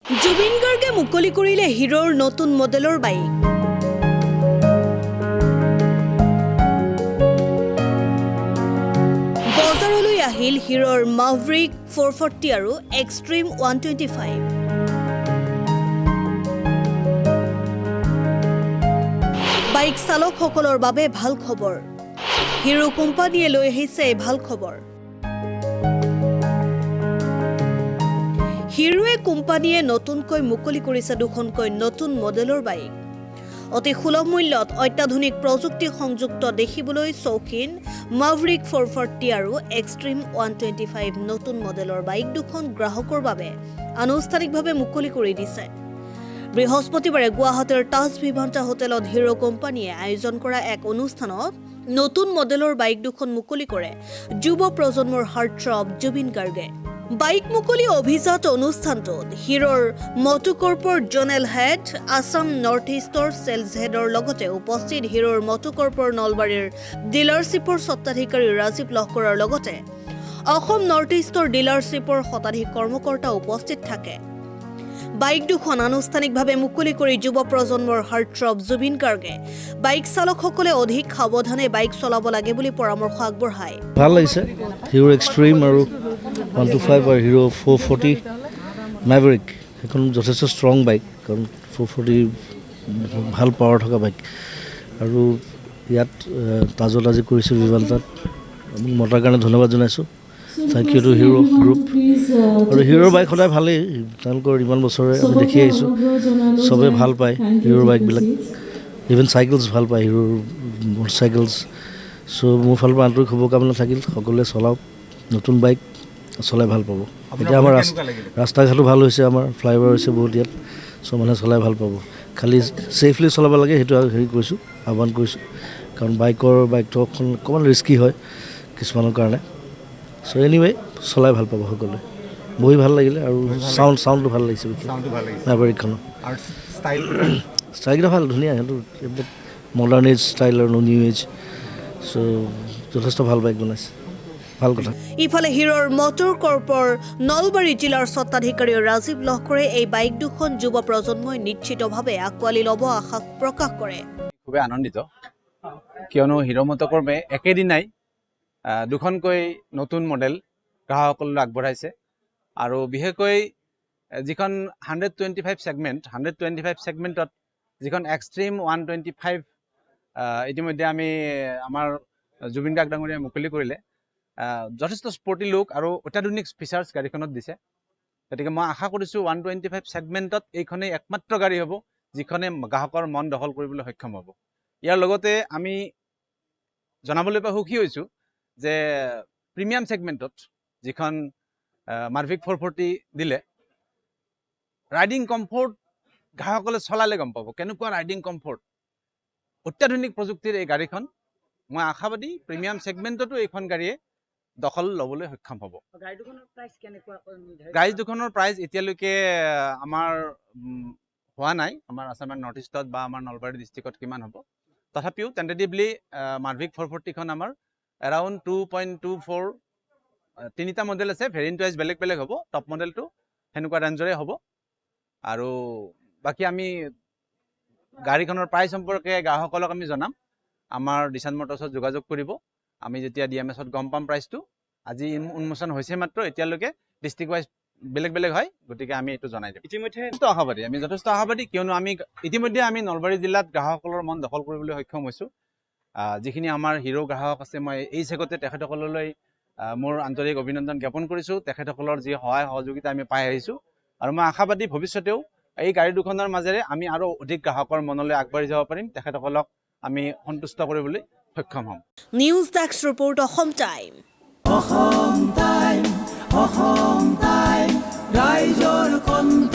জুবিন গাৰ্গে মুকলি কৰিলে হিৰোৰ নতুন মডেলৰ বাইক। বজাৰলৈ আহিল হিৰোৰ মাভৰিক 440 আৰু এক্সট্ৰিম 125। বাইক চালকসকলৰ বাবে ভাল খবৰ। হিৰো কোম্পানীয়ে লৈ আহিছে ভাল খবৰ। হিৰোৱে কোম্পানীয়ে নতুনকৈ মুকলি কৰিছে দুখনকৈ নতুন মডেলৰ বাইক। অতি সুলভ মূল্যত অত্যাধুনিক প্ৰযুক্তি সংযুক্ত দেখিবলৈ চৌখিন মাভৰিক 440 আৰু এক্সট্ৰিম 125 নতুন মডেলৰ বাইক দুখন গ্ৰাহকৰ বাবে আনুষ্ঠানিকভাৱে মুকলি কৰি দিছে। বৃহস্পতিবাৰে গুৱাহাটীৰ তাজ ভিভান্তা হোটেলত হিৰো কোম্পানীয়ে আয়োজন কৰা এক অনুষ্ঠানত নতুন মডেলৰ বাইক দুখন মুকলি কৰে যুৱ প্ৰজন্মৰ হাৰ্টথ্ৰব জুবিন গাৰ্গে। বাইক মুকলি অভিজাত অনুষ্ঠানটোত হিৰোৰ মটোকৰ্পৰ জনেল হেড, আছাম নৰ্থ ইষ্টৰ চেলছ হেডৰ লগতে উপস্থিত হিৰোৰ মটোকৰ্পৰ নলবাৰীৰ ডিলাৰশ্বিপৰ স্বত্বাধিকাৰী ৰাজীৱ লহকৰৰ লগতে অসম নৰ্থ ইষ্টৰ ডিলাৰশ্বিপৰ শতাধিক কৰ্মকৰ্তা উপস্থিত থাকে। বাইক দুখন আনুষ্ঠানিকভাৱে মুকলি কৰি যুৱ প্ৰজন্মৰ হাৰ্টথ্ৰব জুবিন গাৰ্গে বাইক চালকসকলে অধিক সাৱধানে বাইক চলাব লাগে বুলি পৰামৰ্শ আগবঢ়ায়। ভাল লাগিছে হিৰো এক্সট্ৰিম আৰু 125 আৰু হিৰো 440 মেভৰিক সেইখন যথেষ্ট ষ্ট্ৰং বাইক, কাৰণ 440 ভাল পাৱাৰ থকা বাইক। আৰু ইয়াত তাজত আজি কৰিছোঁ ভিভান্তাত, মোক মতাৰ কাৰণে ধন্যবাদ জনাইছোঁ। Thank you to Hero Group. আৰু হিৰোৰ বাইক সদায় ভালেই, তেওঁলোকৰ ইমান বছৰে আমি দেখি আহিছোঁ, চবেই ভাল পায় হিৰোৰ বাইকবিলাক। ইভেন চাইকেলছ ভাল পায় হিৰোৰ মটৰচাইকেলছ। চ' মোৰ ফালৰ পৰা আন্তৰিক শুভকামনা থাকিল, সকলোৱে চলাওক নতুন বাইক, চলাই ভাল পাব। এতিয়া আমাৰ ৰাস্তা ঘাটো ভাল হৈছে, আমাৰ ফ্লাইঅভাৰ হৈছে বহুত ইয়াত, চ' মানুহে চলাই ভাল পাব। খালি ছেফলি চলাব লাগে, সেইটো হেৰি কৰিছোঁ, আহ্বান কৰিছোঁ। কাৰণ বাইকটো অকণমান ৰিস্কি হয় কিছুমানৰ কাৰণে। চ' এনিৱে চলাই ভাল পাব সকলোৱে। বহি ভাল লাগিলে আৰু চাউণ্ডটো ভাল লাগিছে মেভৰিকখনৰ। ষ্টাইলকেইটা ভাল, ধুনীয়া, সেইটো এইবিলাক মডাৰ্ণ এজ ষ্টাইল আৰু নিউ এজ। চ' যথেষ্ট ভাল বাইক বনাইছে, ভাল কথা। ইফালে হিৰোৰ মটৰ কৰ্পৰ নলবাৰী জিলাৰ স্বত্বাধিকাৰী ৰাজীৱ লহকৰে এই বাইক দুখন যুৱ প্ৰজন্মই নিশ্চিতভাৱে আঁকোৱালি ল'ব আশা প্ৰকাশ কৰে। খুবেই আনন্দিত, কিয়নো হিৰো মটৰকৰ্পে একেদিনাই দুখনকৈ নতুন মডেল গ্ৰাহকসকললৈ আগবঢ়াইছে। আৰু বিশেষকৈ যিখন 125 ছেগমেণ্টত যিখন এক্সট্ৰিম 125 ইতিমধ্যে আমাৰ জুবিন গাৰ্গ ডাঙৰীয়াই মুকলি কৰিলে। যথেষ্ট স্পৰ্টি লুক আৰু অত্যাধুনিক ফিচাৰ্ছ গাড়ীখনত দিছে। গতিকে মই আশা কৰিছোঁ 125 ছেগমেণ্টত এইখনেই একমাত্ৰ গাড়ী হ'ব যিখনে গ্ৰাহকৰ মন দখল কৰিবলৈ সক্ষম হ'ব। ইয়াৰ লগতে আমি জনাবলৈ পাই সুখী হৈছোঁ যে প্ৰিমিয়াম ছেগমেণ্টত যিখন মাভৰিক 440 দিলে, ৰাইডিং কমফৰ্ট গ্ৰাহকসকলে চলালে গম পাব কেনেকুৱা ৰাইডিং কমফৰ্ট। অত্যাধুনিক প্ৰযুক্তিৰ এই গাড়ীখন, মই আশাবাদী প্ৰিমিয়াম ছেগমেণ্টতো এইখন গাড়ীয়ে দখল ল'বলৈ সক্ষম হ'ব। গাড়ী দুখনৰ প্ৰাইচ এতিয়ালৈকে আমাৰ হোৱা নাই, আমাৰ আছাম নৰ্থ ইষ্টত বা আমাৰ নলবাৰী ডিষ্ট্ৰিক্টত কিমান হ'ব। তথাপিও টেণ্টেটিভলি মাভৰিক 440খন আমাৰ এৰাউণ্ড 2.24, তিনিটা মডেল আছে, ভেৰিয়েণ্ট ৱাইজ বেলেগ বেলেগ হ'ব। টপ মডেলটো সেনেকুৱা ৰেঞ্জৰে হ'ব। আৰু বাকী আমি গাড়ীখনৰ প্ৰাইচ সম্পৰ্কে গ্ৰাহকসকলক আমি জনাম, আমাৰ দিশান মটৰ্ছত যোগাযোগ কৰিব। আমি যেতিয়া DMS-ত গম পাম প্ৰাইচটো। আজি উন্মোচন হৈছে মাত্ৰ, এতিয়ালৈকে ডিষ্ট্ৰিক্ট ৱাইজ বেলেগ বেলেগ হয়, গতিকে আমি এইটো জনাই দিম। ইতিমধ্যে আমি যথেষ্ট আশাবাদী, কিয়নো ইতিমধ্যে আমি নলবাৰী জিলাত গ্ৰাহকসকলৰ মন দখল কৰিবলৈ সক্ষম হৈছোঁ। যিখিনি আমাৰ হিৰো গ্ৰাহক আছে, মই এই চেগতে তেখেতসকললৈ মোৰ আন্তৰিক অভিনন্দন জ্ঞাপন কৰিছোঁ। তেখেতসকলৰ যি সহায় সহযোগিতা আমি পাই আহিছোঁ, আৰু মই আশাবাদী ভৱিষ্যতেও এই গাড়ী দুখনৰ মাজেৰে আমি আৰু অধিক গ্ৰাহকৰ মনলৈ আগবাঢ়ি যাব পাৰিম, তেখেতসকলক আমি সন্তুষ্ট কৰিবলৈ সক্ষম হ'ম। News desk report, Assam time. Assam time, ৰাইজৰ কণ্ঠ।